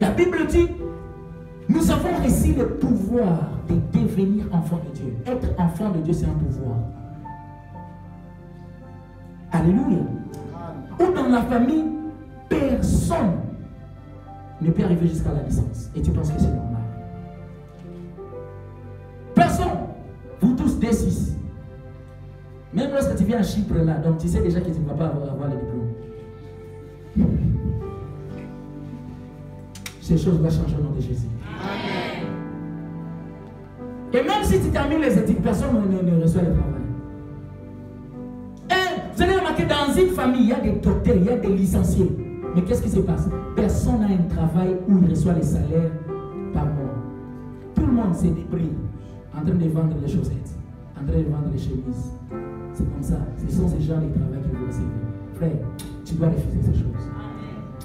La Bible dit, nous avons reçu le pouvoir de devenir enfant de Dieu. Être enfant de Dieu, c'est un pouvoir. Alléluia. Ou dans la famille, personne ne peut arriver jusqu'à la naissance. Et tu penses que c'est normal. Personne. Vous tous D6. Même lorsque tu viens à Chypre là, donc tu sais déjà que tu ne vas pas avoir le diplôme. Ces choses vont changer au nom de Jésus. Amen. Et même si tu termines les études, personne ne reçoit le travail. Et vous allez remarquer, dans une famille, il y a des docteurs, il y a des licenciés. Mais qu'est-ce qui se passe? Personne n'a un travail où il reçoit les salaires par mois. Tout le monde s'est débrouillé en train de vendre les chaussettes, en train de vendre les chemises. C'est comme ça. Ce sont ces genres de travail que vous recevez. Frère, tu dois refuser ces choses.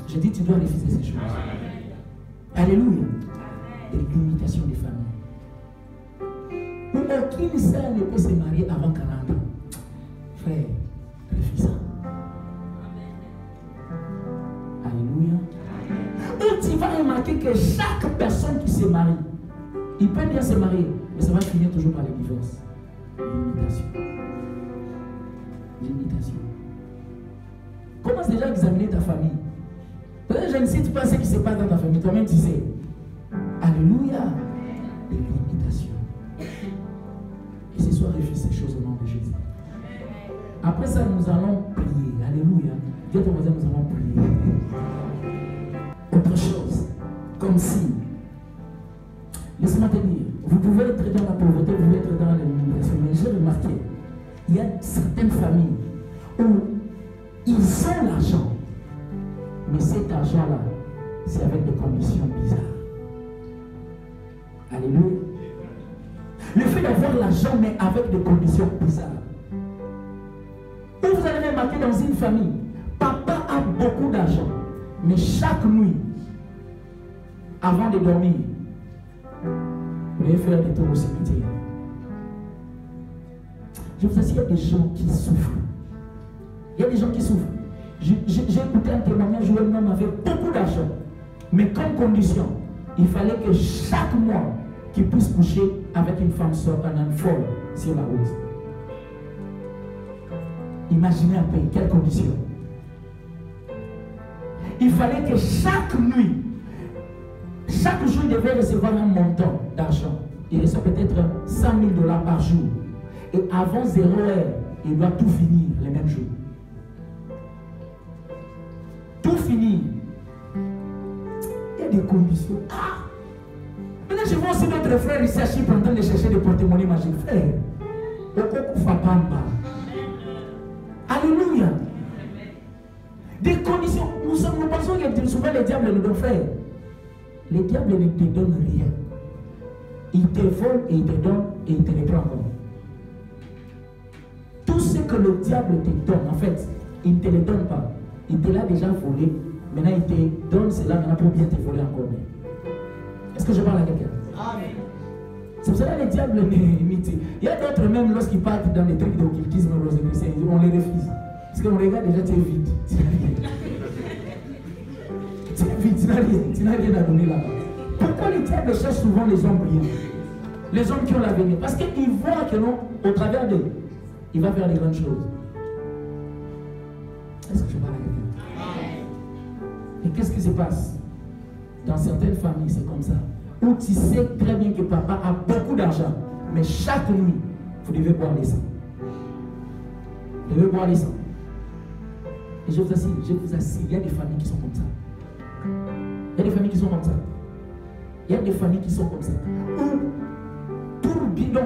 Je dis, tu dois refuser ces choses. Alléluia. Des limitations des familles. Où aucune sœur ne peut se marier avant 40 ans. Frère, refuse ça. Alléluia. Où tu vas remarquer que chaque personne qui se marie, il peut bien se marier, mais ça va finir toujours par les divorces. Limitation. Limitation. Commence déjà à examiner ta famille. Peut-être je ne cite pas ce qui se passe dans ta famille, toi-même tu sais. Alléluia. Des limitations. Et ce soir, refuse ces choses au nom de Jésus. Après ça, nous allons prier. Alléluia. Dis à ton voisin, nous allons prier. Autre chose, comme si, laisse-moi te dire, vous pouvez être dans la pauvreté, vous pouvez être dans la limitation, mais j'ai remarqué, il y a certaines familles où ils ont l'argent, mais cet argent-là, c'est avec des conditions bizarres. Alléluia. Le fait d'avoir l'argent, mais avec des conditions bizarres. Où vous allez remarquer dans une famille, papa a beaucoup d'argent, mais chaque nuit, avant de dormir, vous allez faire des tours au cimetière. Je vous assure, il y a des gens qui souffrent. Il y a des gens qui souffrent. J'ai écouté un témoignage où un homme avait beaucoup d'argent, mais comme condition, il fallait que chaque mois, qu'il puisse coucher avec une femme folle sur la route. Imaginez un peu, quelles conditions. Il fallait que chaque nuit, chaque jour, il devait recevoir un montant d'argent. Il reçoit peut-être 100 000 $ par jour. Et avant 0 heure, il doit tout finir le même jour. Tout finir. Il y a des conditions. Ah! Maintenant, je vois aussi notre frère ici à Chypre en train de chercher des porte-monnaies magiques. Frère, alléluia. Des conditions. Nous pensons que souvent les diables nous donnent, frère. Les diables ne te donnent rien. Ils te volent et ils te donnent et ils te les prennent encore. Tout ce que le diable te donne, en fait, il ne te le donne pas. Il te l'a déjà volé. Maintenant, il te donne cela maintenant pour bien te voler encore. Est-ce que je parle à quelqu'un? Amen. C'est pour cela que les diables l'imitent. Il y a d'autres même lorsqu'ils partent dans les trucs d'occultisme, on les refuse. Parce qu'on regarde déjà, tu es vide. Tu n'as rien. Tu es vide, tu n'as rien à donner là-bas. Pourquoi les diables cherchent souvent les hommes brillants? Les hommes qui ont l'avenir. Parce qu'ils voient que non, au travers d'eux, il va faire des grandes choses. Est-ce que je parle à quelqu'un? Et qu'est-ce qui se passe? Dans certaines familles, c'est comme ça. Où tu sais très bien que papa a beaucoup d'argent, mais chaque nuit, vous devez boire les sangs. Vous devez boire les sangs. Et je vous assure, il y a des familles qui sont comme ça. Il y a des familles qui sont comme ça. Il y a des familles qui sont comme ça.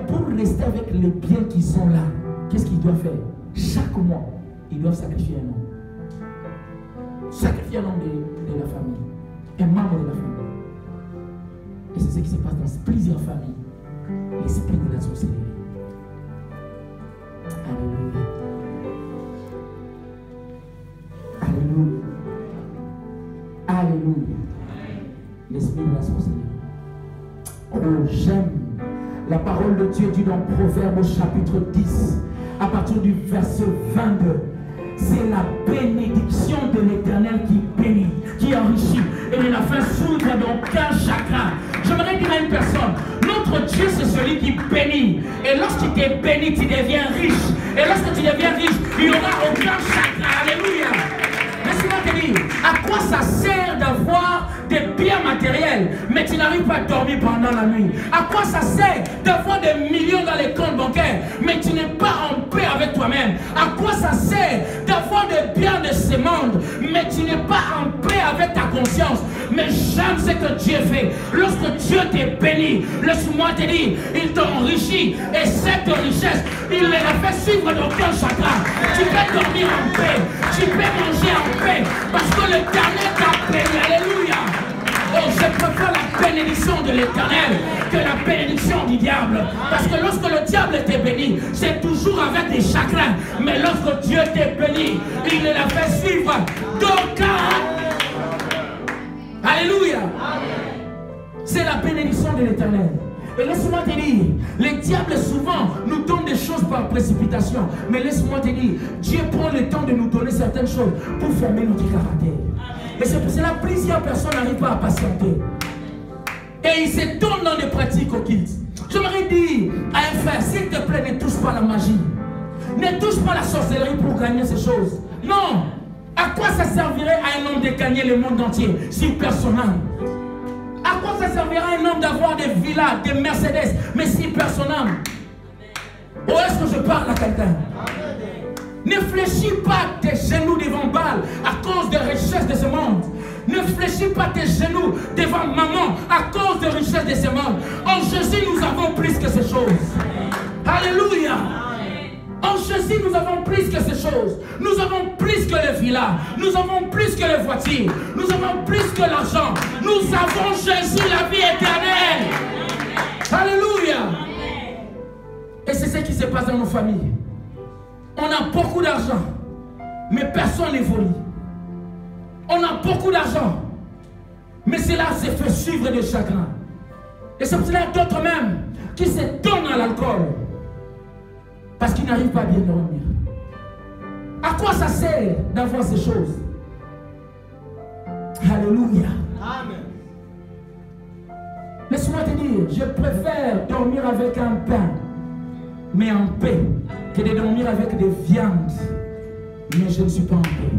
Pour rester avec les biens qui sont là, qu'est-ce qu'ils doivent faire? Chaque mois, ils doivent sacrifier un homme. Sacrifier un homme de la famille. Un membre de la famille. Et c'est ce qui se passe dans plusieurs familles. L'esprit de la sorcellerie. Alléluia. Alléluia. Alléluia. L'esprit de la sorcellerie. Oh, j'aime la parole de Dieu dit dans Proverbe au chapitre 10, à partir du verset 22. C'est la bénédiction de l'Éternel qui bénit, qui enrichit et ne la fait soudre d'aucun chagrin. J'aimerais dire à une personne, notre Dieu c'est celui qui bénit. Et lorsqu'il t'est béni, tu deviens riche. Et lorsque tu deviens riche, il n'y aura aucun chagrin. Alléluia. Laisse-moi te dire, à quoi ça sert d'avoir des biens matériels, mais tu n'arrives pas à dormir pendant la nuit? À quoi ça sert d'avoir des millions dans les comptes bancaires, mais tu n'es pas en paix avec toi-même? À quoi ça sert d'avoir des biens de ce monde, mais tu n'es pas en paix avec ta conscience? Mais j'aime ce que Dieu fait. Lorsque Dieu t'est béni, laisse-moi te dire, il t'a enrichi, et cette richesse, il ne la fait suivre d'aucun chagrin. Tu peux dormir en paix, tu peux manger en paix, parce que l'Éternel t'a béni. Alléluia. Oh, je préfère la bénédiction de l'Éternel que la bénédiction du diable. Parce que lorsque le diable t'est béni, c'est toujours avec des chagrins. Mais lorsque Dieu t'est béni, il ne la fait suivre d'aucun. Alléluia. C'est la bénédiction de l'Éternel. Et laisse-moi te dire, les diables souvent nous donnent des choses par précipitation. Mais laisse-moi te dire, Dieu prend le temps de nous donner certaines choses pour former notre caractère. Et c'est pour cela que plusieurs personnes n'arrivent pas à patienter. Et ils se tournent dans des pratiques occultes. J'aimerais dire à un frère, s'il te plaît, ne touche pas la magie. Ne touche pas la sorcellerie pour gagner ces choses. Non. À quoi ça servirait à un homme de gagner le monde entier si personne n'a? À quoi ça servirait à un homme d'avoir des villas, des Mercedes, mais si personne n'a? Ou est-ce que je parle à quelqu'un? Ne fléchis pas tes genoux devant Baal à cause des richesses de ce monde. Ne fléchis pas tes genoux devant maman à cause des richesses de ce monde. En Jésus, nous avons plus que ces choses. Alléluia. En Jésus, nous avons plus que ces choses. Nous avons plus que les villas. Nous avons plus que les voitures. Nous avons plus que l'argent. Nous avons Jésus, la vie éternelle. Alléluia. Et c'est ce qui se passe dans nos familles. On a beaucoup d'argent, mais personne n'évolue. On a beaucoup d'argent, mais cela se fait suivre de chagrin. Et c'est pour cela d'autres même qui se donnent à l'alcool parce qu'ils n'arrivent pas à bien dormir. À quoi ça sert d'avoir ces choses? Alléluia. Amen. Laisse-moi te dire, je préfère dormir avec un pain, mais en paix, que de dormir avec des viandes, mais je ne suis pas en paix.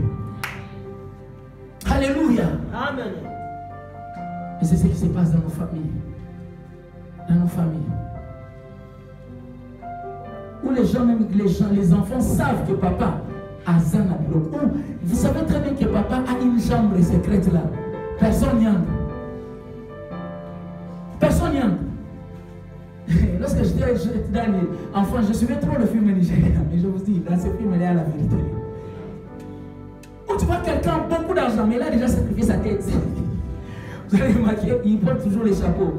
Alléluia. Amen. Et c'est ce qui se passe dans nos familles. Dans nos familles. Où les gens, même les enfants savent que papa a Zan Abilo. Vous savez très bien que papa a une chambre secrète là. Personne n'y entre. Personne n'y entre. Lorsque j'étais enfant, je suivais trop le film nigérien. Mais je vous dis, dans ce film, il y a la vérité. Où tu vois quelqu'un beaucoup d'argent, mais il a déjà sacrifié sa tête. Vous allez remarquer, ils portent toujours les chapeaux.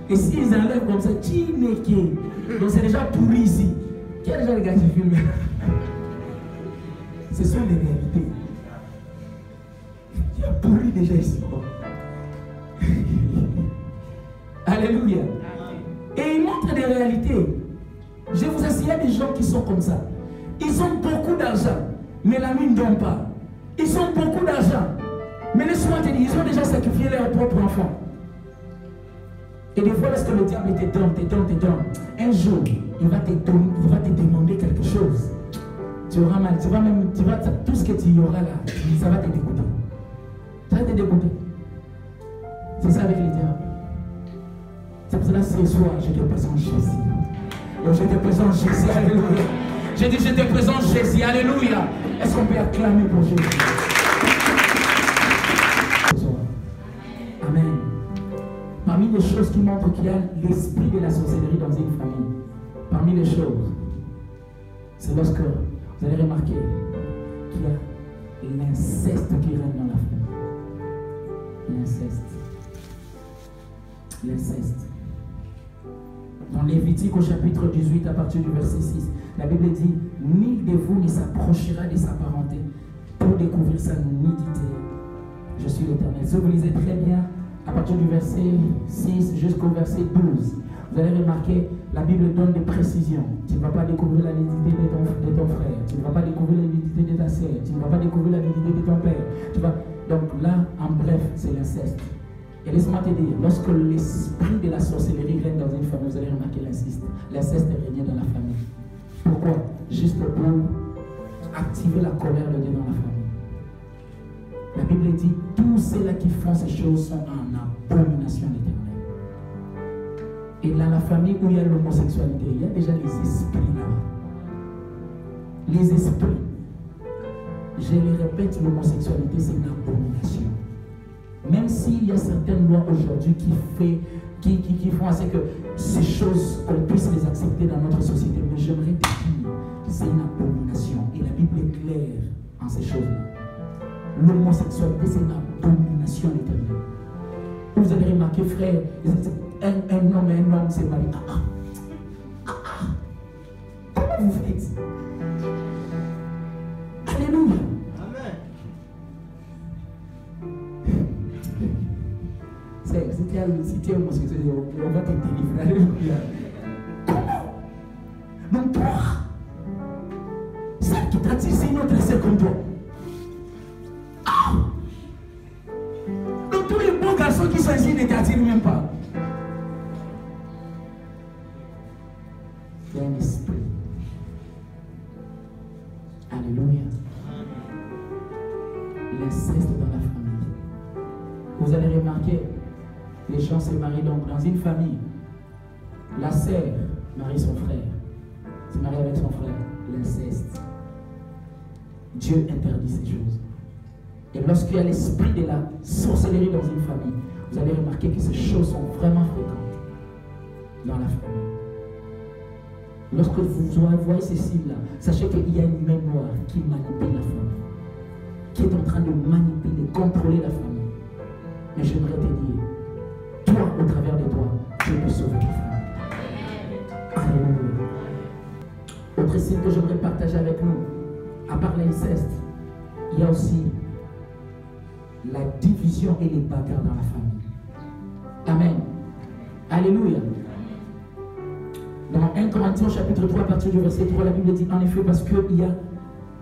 Et s'ils enlèvent comme ça, donc c'est déjà pourri ici. Qui a déjà regardé ce film? Ce sont les réalités. Il y a pourri déjà ici. Alléluia. Et il montre des réalités. Je vous assure, il y a des gens qui sont comme ça. Ils ont beaucoup d'argent, mais la nuit ne dort pas. Ils ont beaucoup d'argent, mais laisse-moi te dire, ils ont déjà sacrifié leur propre enfant. Et des fois, lorsque le diable te donne, un jour, il va te demander quelque chose. Tu auras mal, tout ce que tu auras là, ça va te dégoûter. Ça va te dégoûter. C'est ça avec les diables. C'est pour cela ce soir, je te présente Jésus. Donc je te présente Jésus, alléluia. J'ai dit, je te présente Jésus. Alléluia. Est-ce qu'on peut acclamer pour Jésus? Amen. Parmi les choses qui montrent qu'il y a l'esprit de la sorcellerie dans une famille, parmi les choses, c'est lorsque vous allez remarquer qu'il y a l'inceste qui règne dans la famille. L'inceste. L'inceste. Dans Lévitique au chapitre 18 à partir du verset 6, la Bible dit, nul de vous ne s'approchera de sa parenté pour découvrir sa nudité. Je suis l'Éternel. Si vous lisez très bien, à partir du verset 6 jusqu'au verset 12, vous allez remarquer, la Bible donne des précisions. Tu ne vas pas découvrir la nudité de ton frère. Tu ne vas pas découvrir la nudité de ta sœur. Tu ne vas pas découvrir la nudité de ton père. Donc là, en bref, c'est l'inceste. Et laisse-moi te dire, lorsque l'esprit de la sorcellerie règne dans une famille, vous allez remarquer l'inceste. L'inceste est régné dans la famille. Pourquoi? Juste pour activer la colère de Dieu dans la famille. La Bible dit, tous ceux-là qui font ces choses sont en abomination éternelle. Et dans la famille où il y a l'homosexualité, il y a déjà les esprits là-bas. Les esprits. Je le répète, l'homosexualité, c'est une abomination. Même s'il y a certaines lois aujourd'hui qui font assez que ces choses, qu'on puisse les accepter dans notre société, mais j'aimerais dire que c'est une abomination. Et la Bible est claire en ces choses-là. L'homosexualité, c'est une abomination éternelle. Vous allez remarquer, frère, un homme s'est marié. Comment vous faites? Alléluia. Si tu es homosexuel, on va te délivrer. Alléluia. Comment? Donc toi, celle qui t'attire, c'est une autre sœur comme toi. Donc tous les beaux garçons qui sont ici ne t'attirent même pas. Il y a un esprit. Alléluia. L'inceste dans la famille. Vous allez remarquer, les gens se marient donc dans une famille. La sœur marie son frère. Se marie avec son frère. L'inceste. Dieu interdit ces choses. Et lorsqu'il y a l'esprit de la sorcellerie dans une famille, vous allez remarquer que ces choses sont vraiment fréquentes dans la famille. Lorsque vous voyez ces signes-là, sachez qu'il y a une mémoire qui manipule la famille, qui est en train de manipuler, contrôler la famille. Mais j'aimerais te dire, toi, au travers de toi, Dieu peut sauver ta famille. Alléluia. Autre signe que j'aimerais partager avec nous, à part l'inceste, il y a aussi la division et les bagarres dans la famille. Amen. Alléluia. Dans 1 Corinthiens chapitre 3, à partir du verset 3, la Bible dit en effet, parce qu'il y a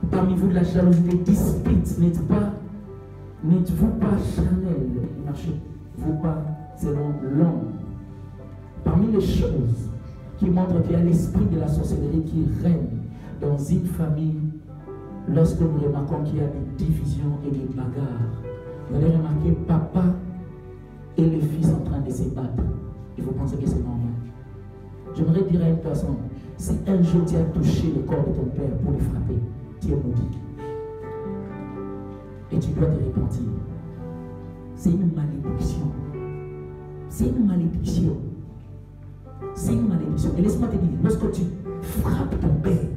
parmi vous de la jalousie, des disputes, n'êtes-vous pas charnel, marchez-vous pas selon l'homme. Parmi les choses qui montrent qu'il y a l'esprit de la sorcellerie qui règne dans une famille, lorsque nous remarquons qu'il y a des divisions et des bagarres, vous allez remarquer papa et les fils en train de se battre. Et vous pensez que c'est normal. J'aimerais dire à une personne, si un jour tu as touché le corps de ton père pour le frapper, tu es maudit. Et tu dois te repentir. C'est une malédiction. C'est une malédiction. C'est une malédiction. Et laisse-moi te dire, lorsque tu frappes ton père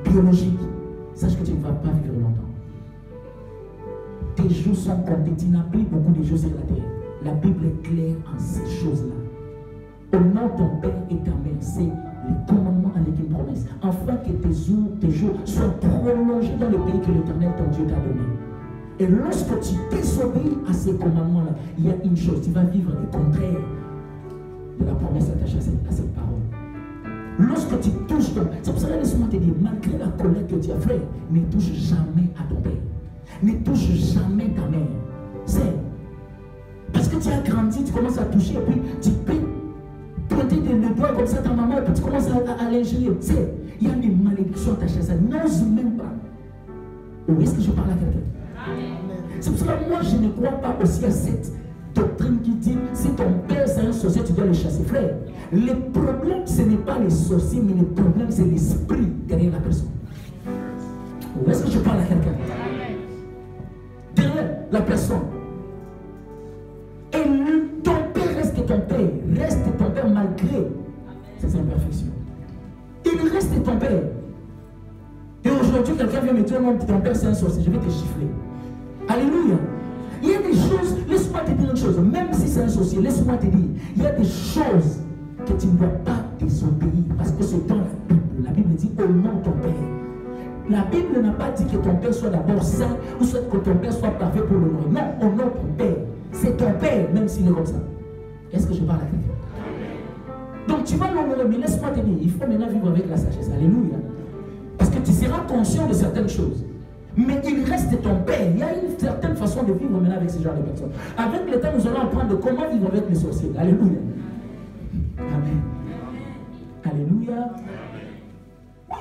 biologique, sache que tu ne vas pas vivre longtemps. Tes jours sont comptés. Tu n'as plus beaucoup de jours sur la terre. La Bible est claire en ces choses-là. Honore ton père et ta mère, c'est le commandement avec une promesse, afin que tes jours soient prolongés dans le pays que l'Éternel ton Dieu t'a donné. Et lorsque tu désobéis à ces commandements-là, il y a une chose, tu vas vivre le contraire de la promesse attachée à cette parole. Lorsque tu touches ton père, c'est pour ça que laisse-moi te dire, malgré la colère que tu as fait, ne touche jamais à ton père. Ne touche jamais ta mère. C'est parce que tu as grandi, tu commences à toucher, et puis tu peux pointer le doigt comme ça à ta maman, et puis tu commences à l'ingérer. Il y a des malédictions attachées à ça. N'ose même pas. Où est-ce que je parle à quelqu'un? C'est pour ça que moi, je ne crois pas aussi à cette doctrine qui dit si ton père c'est un sorcier, tu dois le chasser. Frère, Le problème, ce n'est pas les sorciers, mais le problème, c'est l'esprit derrière la personne. Est-ce que je parle à quelqu'un? Derrière la personne. Et ton père reste ton père malgré ses imperfections. Il reste ton père. Et aujourd'hui, quelqu'un vient me dire, non, ton père c'est un sorcier, je vais te gifler. Alléluia. Il y a des choses, laisse-moi te dire une chose, même si c'est un sorcier, laisse-moi te dire, il y a des choses que tu ne dois pas désobéir, parce que c'est dans la Bible. La Bible dit, honore ton père. La Bible n'a pas dit que ton père soit d'abord saint, ou soit que ton père soit parfait pour l'honorer. Non, honore ton père. C'est ton père, même s'il est comme ça. Est-ce que je parle à quelqu'un? Donc tu vas l'honorer, mais laisse-moi te dire, il faut maintenant vivre avec la sagesse. Alléluia. Parce que tu seras conscient de certaines choses. Mais il reste ton père. Il y a une certaine façon de vivre maintenant avec ce genre de personnes. Avec le temps, nous allons apprendre comment vivre avec les sorciers. Alléluia. Amen. Alléluia. Oui.